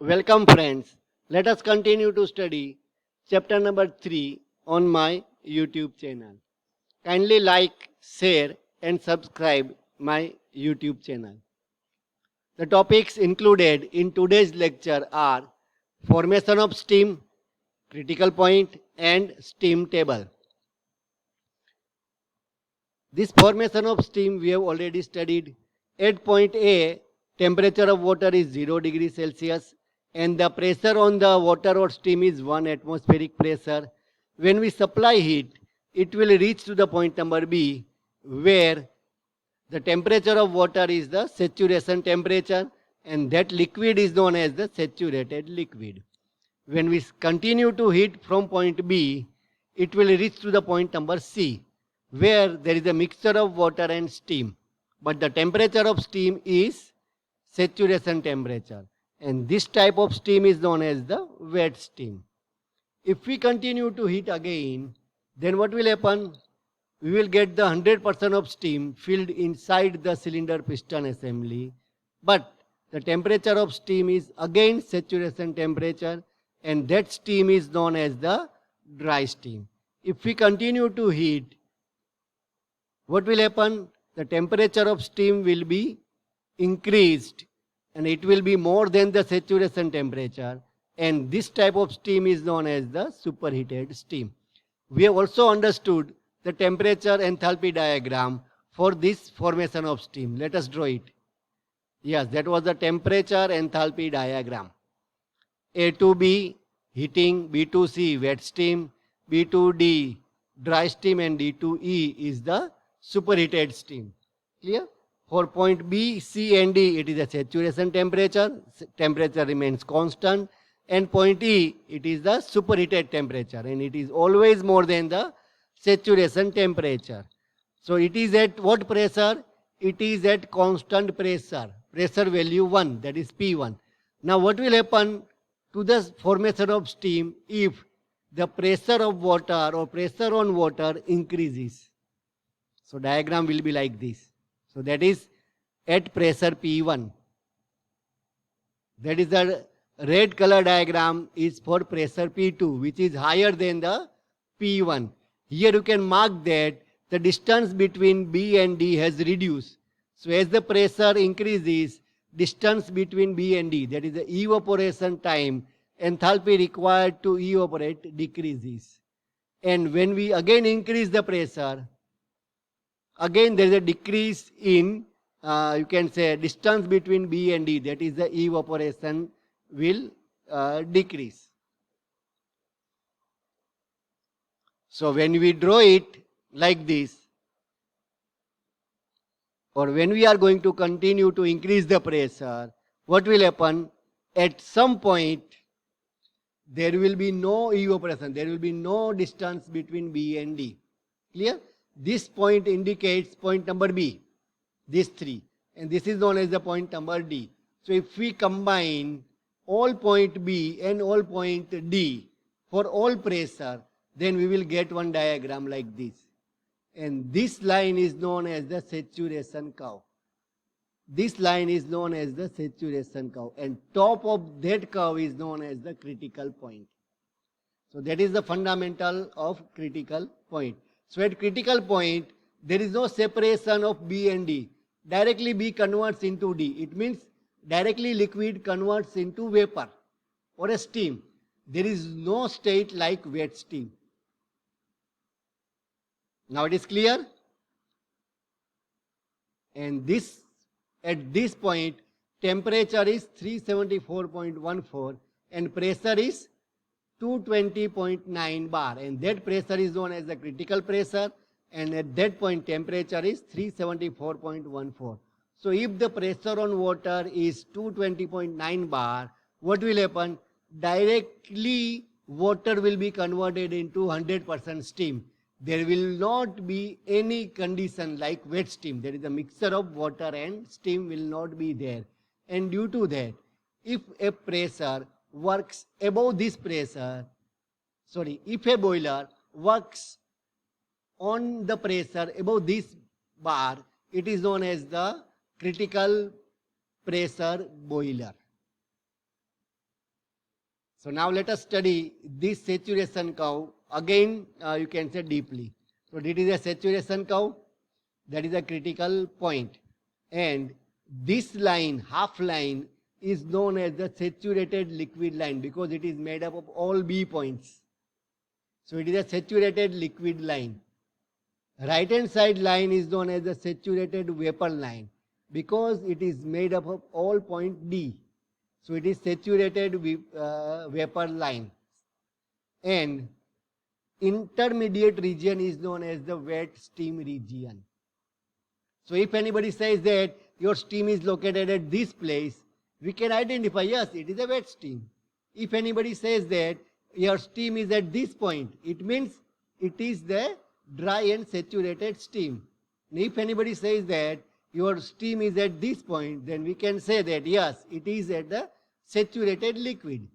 Welcome friends. Let us continue to study chapter number 3 on my YouTube channel. Kindly like, share and subscribe my YouTube channel. The topics included in today's lecture are formation of steam, critical point and steam table. This formation of steam we have already studied. At point A, temperature of water is 0 degrees Celsius and the pressure on the water or steam is 1 atmospheric pressure. When we supply heat, it will reach to the point number B, where the temperature of water is the saturation temperature and that liquid is known as the saturated liquid. When we continue to heat from point B, it will reach to the point number C, where there is a mixture of water and steam. But the temperature of steam is saturation temperature. And this type of steam is known as the wet steam. If we continue to heat again, then what will happen? We will get the 100% of steam filled inside the cylinder piston assembly. But the temperature of steam is again saturation temperature and that steam is known as the dry steam. If we continue to heat, what will happen? The temperature of steam will be increased and it will be more than the saturation temperature, and this type of steam is known as the superheated steam. We have also understood the temperature enthalpy diagram for this formation of steam. Let us draw it. Yes, that was the temperature enthalpy diagram. A to B heating, B to C wet steam, B to D dry steam and D to E is the superheated steam. Clear? For point B, C and D, it is a saturation temperature. Temperature remains constant. And point E, it is the superheated temperature. And it is always more than the saturation temperature. So it is at what pressure? It is at constant pressure. Pressure value 1, that is P1. Now what will happen to the formation of steam if the pressure of water or pressure on water increases? So diagram will be like this. So that is at pressure P1. That is the red color diagram is for pressure P2, which is higher than the P1. Here you can mark that the distance between B and D has reduced. So as the pressure increases, distance between B and D, that is the evaporation time, enthalpy required to evaporate decreases. And when we again increase the pressure, again there is a decrease in, you can say, distance between B and D, that is the evaporation will decrease. So when we draw it like this, or when we are going to continue to increase the pressure, what will happen? At some point, there will be no evaporation, there will be no distance between B and D. Clear? This point indicates point number B, these three, and this is known as the point number D. So if we combine all point B and all point D for all pressure, then we will get one diagram like this. And this line is known as the saturation curve. This line is known as the saturation curve, and top of that curve is known as the critical point. So that is the fundamental of critical point. So at critical point, there is no separation of B and D. Directly B converts into D. It means directly liquid converts into vapor or a steam. There is no state like wet steam. Now it is clear? And this, at this point, temperature is 374.14 and pressure is 220.9 bar, and that pressure is known as the critical pressure, and at that point temperature is 374.14. So if the pressure on water is 220.9 bar, what will happen? Directly water will be converted into 100% steam. There will not be any condition like wet steam. There is a mixture of water and steam will not be there. And due to that, if a pressure works above this pressure, if a boiler works on the pressure above this bar, it is known as the critical pressure boiler. So now let us study this saturation curve again, you can say deeply. So it is a saturation curve, that is a critical point, and this line, half line, is known as the saturated liquid line because it is made up of all B points. So it is a saturated liquid line. Right hand side line is known as the saturated vapor line because it is made up of all point D. So it is saturated vapor line. And intermediate region is known as the wet steam region. So if anybody says that your steam is located at this place, we can identify, yes, it is a wet steam. If anybody says that your steam is at this point, it means it is the dry and saturated steam. And if anybody says that your steam is at this point, then we can say that yes, it is at the saturated liquid.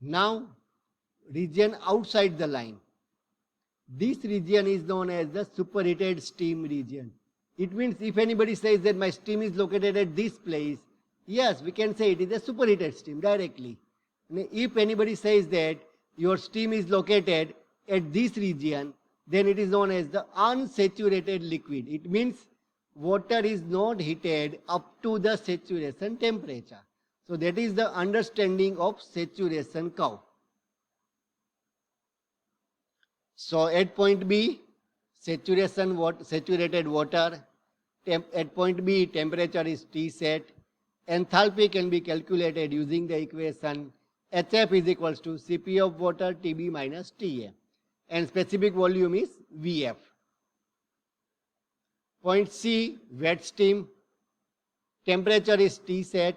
Now, region outside the line. This region is known as the superheated steam region. It means if anybody says that my steam is located at this place, yes, we can say it is a superheated steam directly. And if anybody says that your steam is located at this region, then it is known as the unsaturated liquid. It means water is not heated up to the saturation temperature. So that is the understanding of saturation curve. So at point B, saturated water. At point B, temperature is T set. Enthalpy can be calculated using the equation HF is equals to Cp of water Tb minus Ta. And specific volume is Vf. Point C, wet steam. Temperature is T set.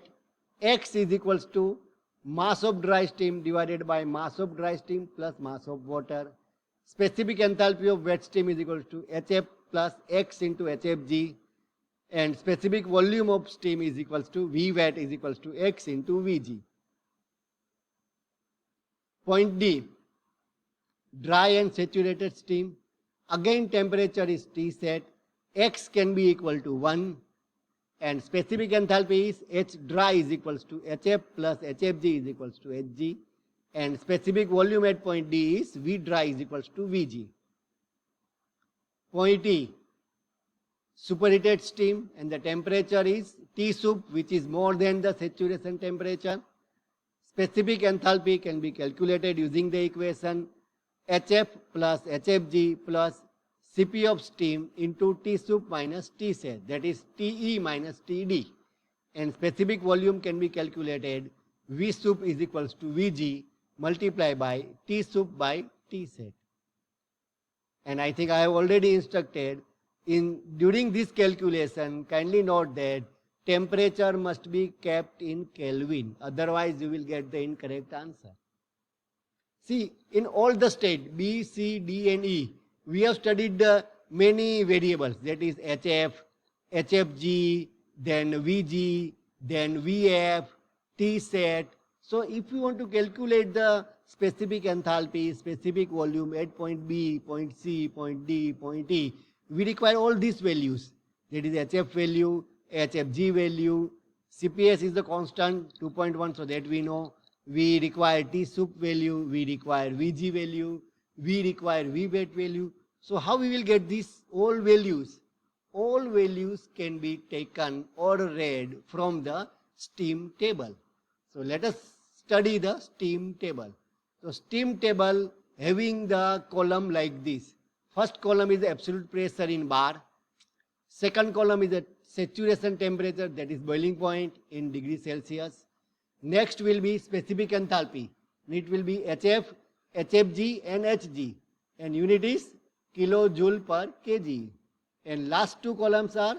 X is equals to mass of dry steam divided by mass of dry steam plus mass of water. Specific enthalpy of wet steam is equal to HF plus X into HFG. And specific volume of steam is equals to V wet is equals to X into Vg. Point D, dry and saturated steam. Again temperature is T set. X can be equal to 1. And specific enthalpy is H dry is equals to HF plus HFG is equals to Hg. And specific volume at point D is V dry is equals to Vg. Point E, superheated steam, and the temperature is T sup, which is more than the saturation temperature. Specific enthalpy can be calculated using the equation HF plus HFG plus Cp of steam into T sup minus T set, that is Te minus Td. And specific volume can be calculated V sup is equals to Vg multiplied by T sup by T set. And I think I have already instructed during this calculation, kindly note that temperature must be kept in Kelvin, otherwise you will get the incorrect answer. See, in all the state B, C, D and E, we have studied many variables, that is HF, HFG, then Vg, then Vf, T set. So if you want to calculate the specific enthalpy, specific volume at point B, point C, point D, point E, we require all these values. That is HF value, HFG value, CPS is the constant 2.1, so that we know. We require T sup value, we require Vg value, we require V wet value. So how we will get these all values? All values can be taken or read from the steam table. So let us study the steam table. So steam table having the column like this. First column is the absolute pressure in bar. Second column is the saturation temperature, that is boiling point in degrees Celsius. Next will be specific enthalpy. It will be HF, HFG and Hg. And unit is kilojoule per kg. And last two columns are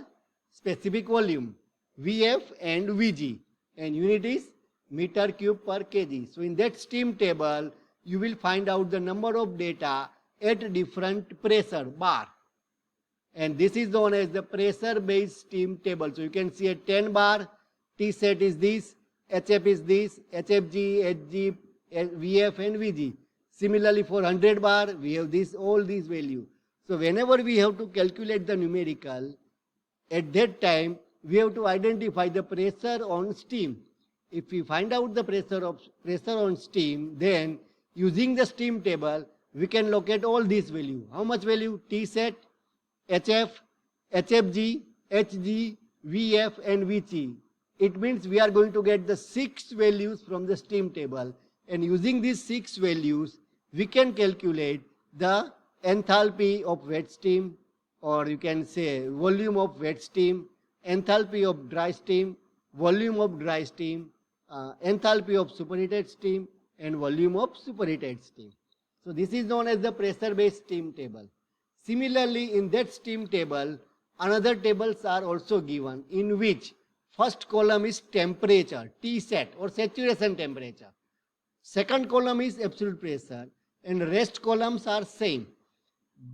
specific volume, Vf and Vg. And unit is meter cube per kg. So in that steam table, you will find out the number of data at different pressure bar. And this is known as the pressure based steam table. So you can see at 10 bar, T set is this, HF is this, HFG, Hg, Vf and Vg. Similarly for 100 bar, we have all these values. So whenever we have to calculate the numerical, at that time, we have to identify the pressure on steam. if we find out the pressure on steam, then using the steam table, we can locate all these value. How much value? T set, HF, HFG, HG, VF and VC. It means we are going to get the 6 values from the steam table, and using these 6 values, we can calculate the enthalpy of wet steam, or you can say volume of wet steam, enthalpy of dry steam, volume of dry steam, enthalpy of superheated steam, and volume of superheated steam. So this is known as the pressure-based steam table. Similarly, in that steam table, another tables are also given, in which first column is temperature, T set or saturation temperature. Second column is absolute pressure, and rest columns are same.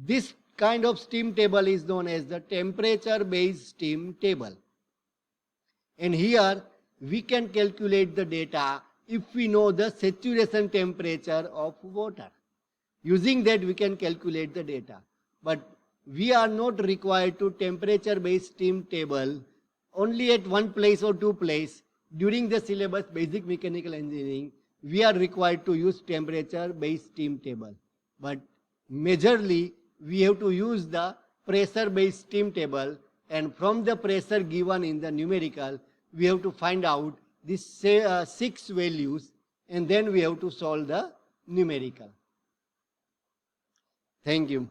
This kind of steam table is known as the temperature-based steam table. And here we can calculate the data if we know the saturation temperature of water. Using that we can calculate the data. But we are not required to temperature-based steam table only at one place or two places. During the syllabus basic mechanical engineering, we are required to use temperature-based steam table. But majorly we have to use the pressure-based steam table, and from the pressure given in the numerical, we have to find out these 6 values, and then we have to solve the numerical. Thank you.